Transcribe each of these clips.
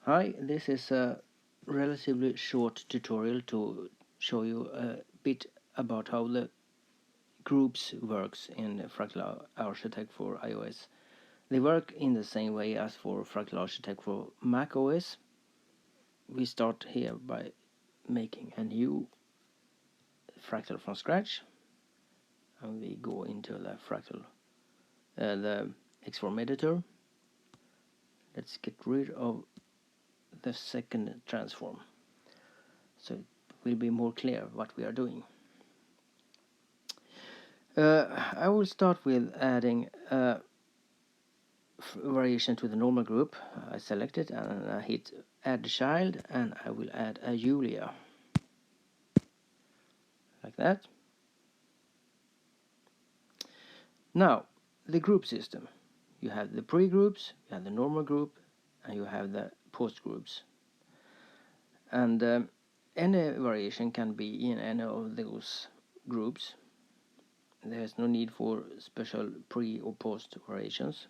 Hi, this is a relatively short tutorial to show you a bit about how the groups works in Fractal Architect for iOS. They work in the same way as for Fractal Architect for macOS. We start here by making a new Fractal from scratch, and we go into the Fractal, the Xform editor. Let's get rid of the second transform, so it will be more clear what we are doing. I will start with adding a variation to the normal group. I select it and I hit add child, and I will add a Julia, like that. Now, the group system. You have the pre-groups, you have the normal group, and you have the post-groups. And any variation can be in any of those groups. There's no need for special pre or post variations.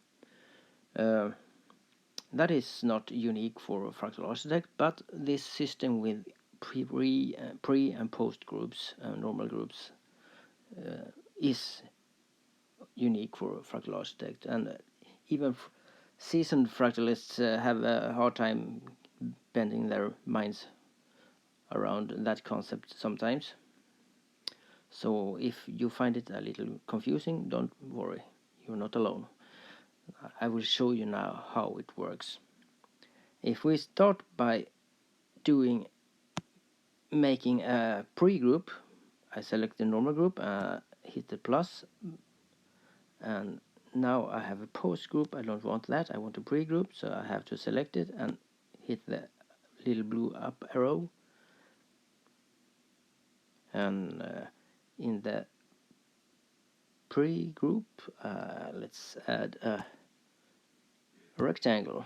That is not unique for Fractal Architect, but this system with pre and post groups, normal groups, is unique for Fractal Architect, and even seasoned Fractalists have a hard time bending their minds around that concept sometimes. So if you find it a little confusing, don't worry, you're not alone. I will show you now how it works. If we start by making a pre-group, I select the normal group, hit the plus, and now I have a post group. I don't want that, I want a pre-group, so I have to select it and hit the little blue up arrow, and in the pre-group let's add a rectangles.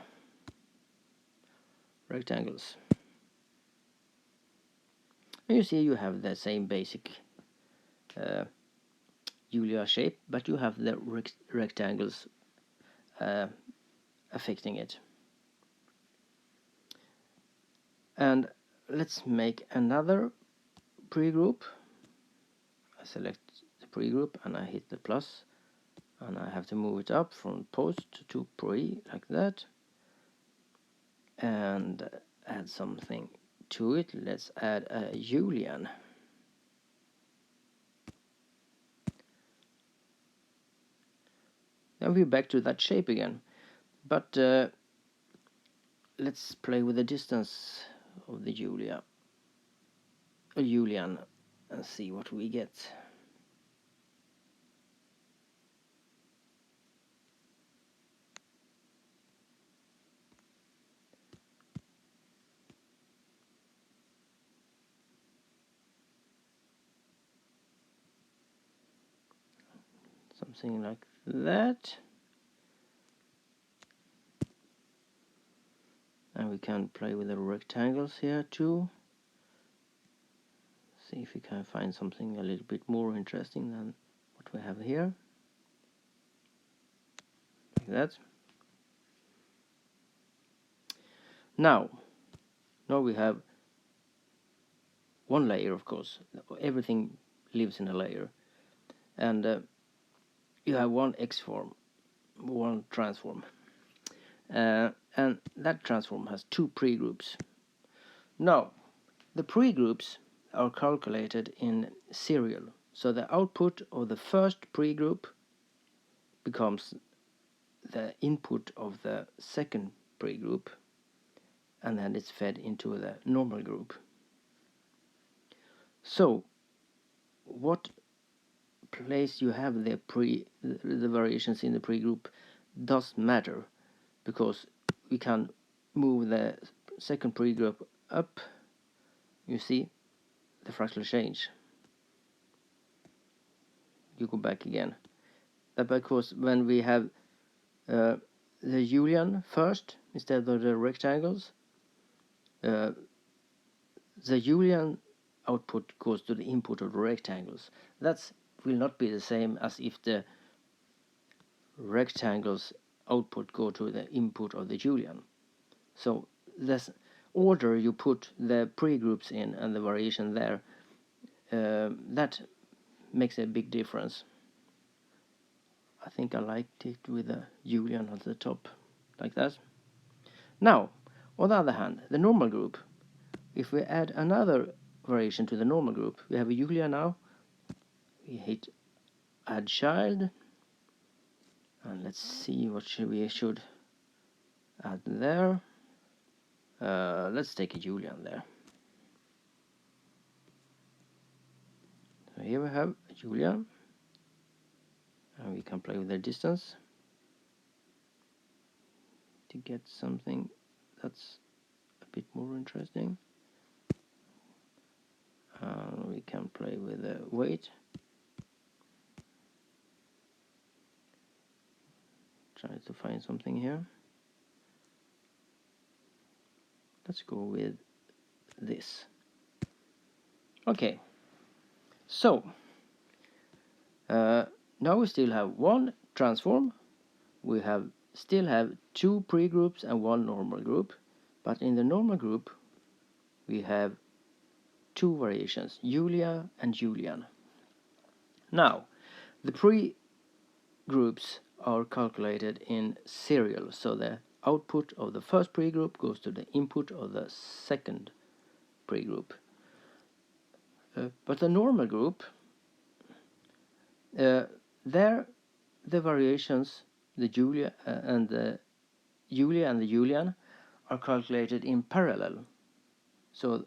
And you see you have the same basic Julia shape, but you have the rectangles affecting it. And let's make another pre-group. I select the pre-group and I hit the plus, and I have to move it up from post to pre, like that, and add something to it. Let's add a Julian. Then we're back to that shape again, but let's play with the distance of the Julian, and see what we get. Something like that. And we can play with the rectangles here too. See if we can find something a little bit more interesting than what we have here. Like that. Now we have one layer, of course. Everything lives in a layer. And you have one Xform, one transform. And that transform has two pre-groups. Now, the pre-groups are calculated in serial. So the output of the first pre-group becomes the input of the second pre-group, and then it's fed into the normal group. So what place you have the variations in the pre-group does matter, because we can move the second pre-group up. You see the fractal change. You go back again. That because when we have the Julian first instead of the rectangles, the Julian output goes to the input of the rectangles. That will not be the same as if the rectangles output go to the input of the Julian. So this order you put the pre-groups in and the variation there, that makes a big difference. I think I liked it with a Julian at the top, like that. Now, on the other hand, the normal group, if we add another variation to the normal group, we have a Julia now, we hit add child, and let's see what we should add there. Let's take a Julian there. So here we have a Julian, and we can play with the distance to get something that's a bit more interesting. We can play with the weight. Try to find something here. Let's go with this. Okay, so now we still have one transform. We still have two pre-groups and one normal group, but in the normal group we have two variations, Julia and Julian. Now, the pre-groups are calculated in serial, so the output of the first pre-group goes to the input of the second pre-group. But the normal group, there the variations, the Julia and the Julian, are calculated in parallel. So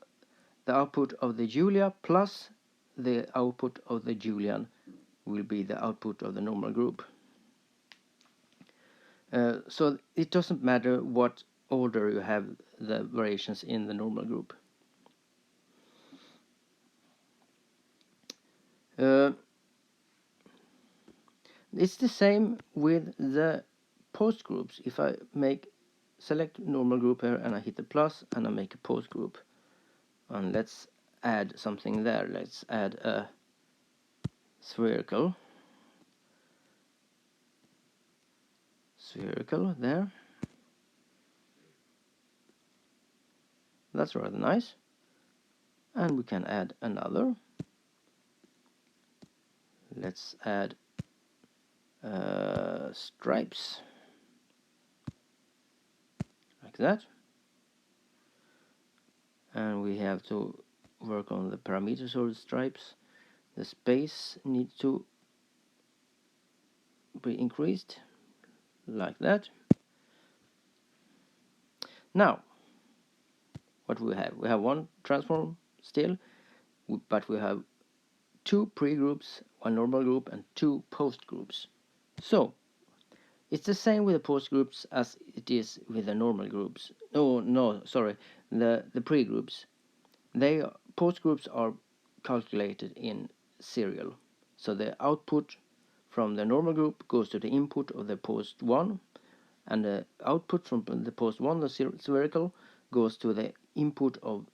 the output of the Julia plus the output of the Julian will be the output of the normal group. So it doesn't matter what order you have the variations in the normal group. It's the same with the post groups. If I select normal group here and I hit the plus and I make a post group, and let's add something there. Let's add a spherical there. That's rather nice. And we can add another. Let's add stripes, like that. And we have to work on the parameters of the stripes. The space needs to be increased, like that. Now, what we have? We have one transform still, but we have two pre-groups, one normal group, and two post groups. So it's the same with the post groups as it is with the normal groups. The pre-groups. Post groups are calculated in serial. So the output from the normal group goes to the input of the post 1, and the output from the post 1, the spherical, goes to the input of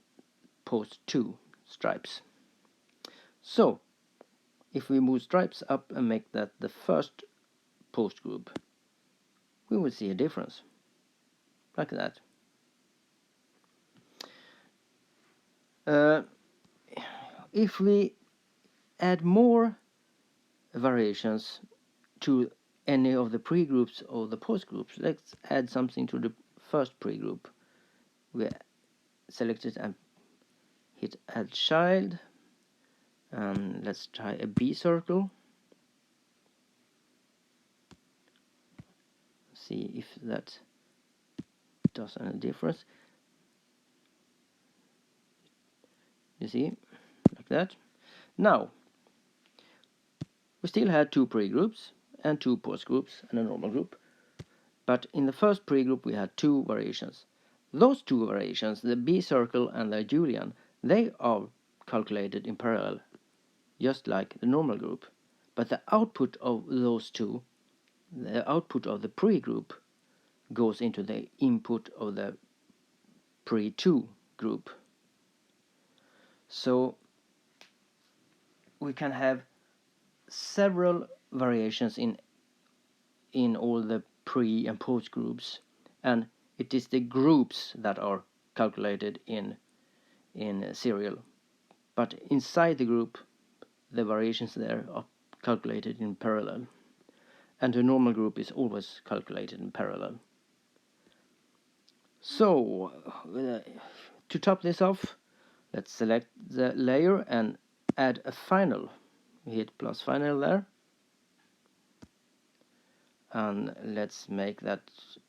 post 2, stripes. So if we move stripes up and make that the first post group, we will see a difference, like that. If we add more variations to any of the pre-groups or the post-groups, let's add something to the first pre-group. We select it and hit add child, and let's try a B circle. See if that does any difference. You see, like that. Now we still had two pre-groups and two post-groups and a normal group, but in the first pre-group we had two variations. Those two variations, the B circle and the Julian, they are calculated in parallel, just like the normal group. But the output of those two, the output of the pre-group, goes into the input of the pre-2 group. So we can have several variations in all the pre and post groups, and it is the groups that are calculated in serial, but inside the group the variations there are calculated in parallel, and the normal group is always calculated in parallel. So to top this off, let's select the layer and add a final. We hit plus final there, and let's make that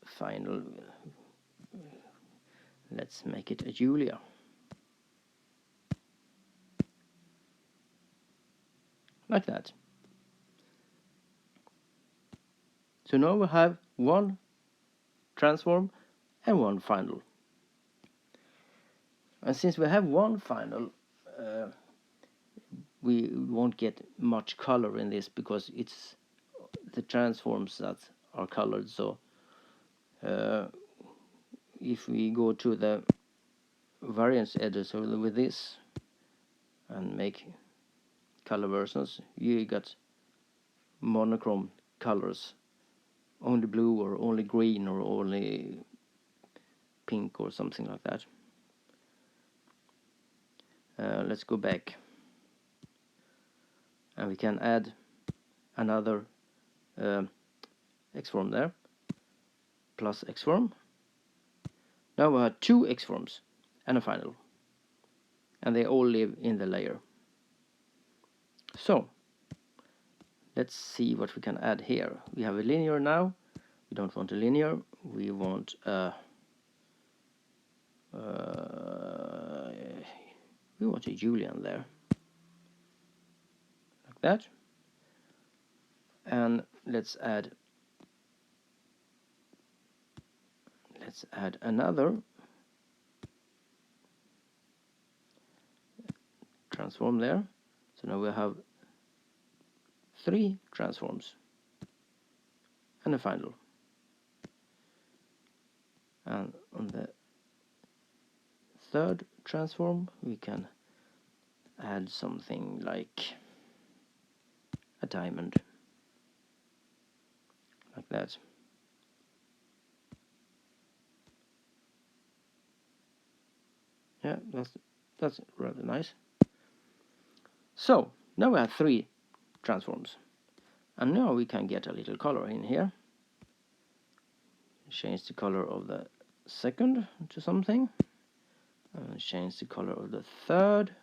final, let's make it a Julia. Like that. So now we have one transform and one final. And since we have one final, we won't get much color in this because it's the transforms that are colored. So if we go to the variance editor with this and make color versions, you got monochrome colors, only blue or only green or only pink or something like that. Let's go back, and we can add another X-form there, plus X-form. Now we have two X-forms and a final, and they all live in the layer. So let's see what we can add here. We have a linear now. We don't want a linear, we want a Julian there, like that. And let's add another transform there. So now we have three transforms and a final. And on the third transform we can add something like a diamond, like that. Yeah, that's rather nice. So now we have three transforms, and now we can get a little color in here. Change the color of the second to something, and change the color of the third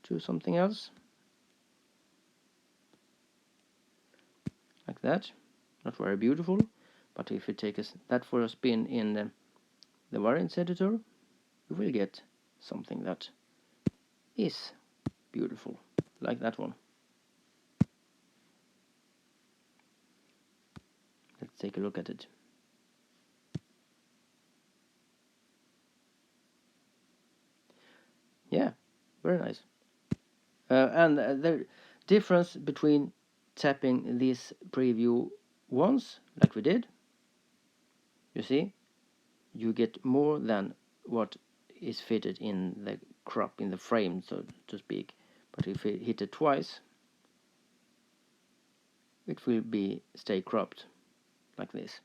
to something else, like that. Not very beautiful, but if we take that for a spin in the variance editor, you will get something that is beautiful, like that one. Let's take a look at it. Yeah, very nice. And the difference between tapping this preview once, like we did, you see, you get more than what is fitted in the crop, in the frame, so to speak. But if we hit it twice, it will stay cropped like this.